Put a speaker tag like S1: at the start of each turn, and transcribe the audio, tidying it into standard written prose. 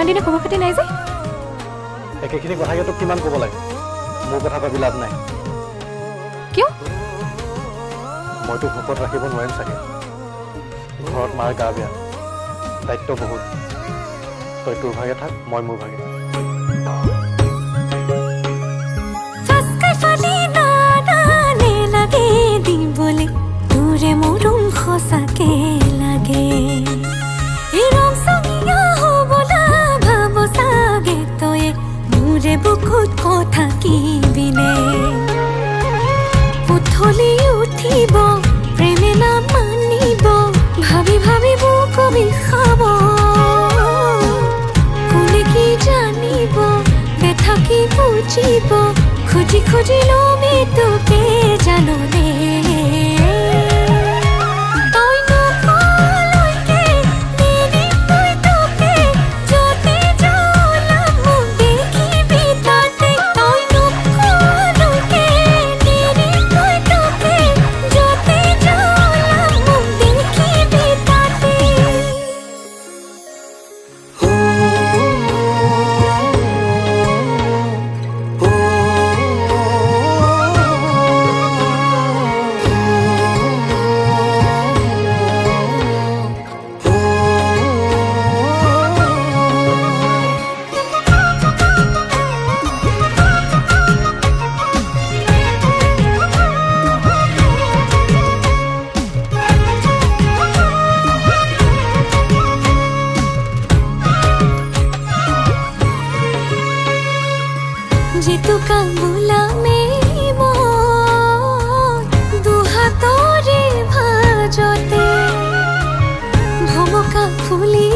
S1: দিনে খবৰ খাতি নাই যে
S2: একেখিনি কথাকে তোক কিমান ক'ব লাগে মোৰ কথা ভাবি লাভ নাই
S1: কিয়
S2: মইতো ভোকত ৰাখিব নোৱাৰিম চাগে ঘৰত মাৰ গা বেয়া দায়িত্ব বহুত তই তোৰ ভাগে থাক মই মোৰ ভাগে
S3: তোৰে মৰম সঁচাকে লাগে ভাব চাগে তই মোৰে বুকুত কথা কিবিনে উঠলি উঠিব প্ৰেমে নাম মানিব ভাবি ভাবি বুক বিষাব কোনে কি জানিব ব্যথা কি বুজিব খুজি খুজি লমি তোকে জানোনে जितु कांगुला में दुहातरे भाजते भमका फुली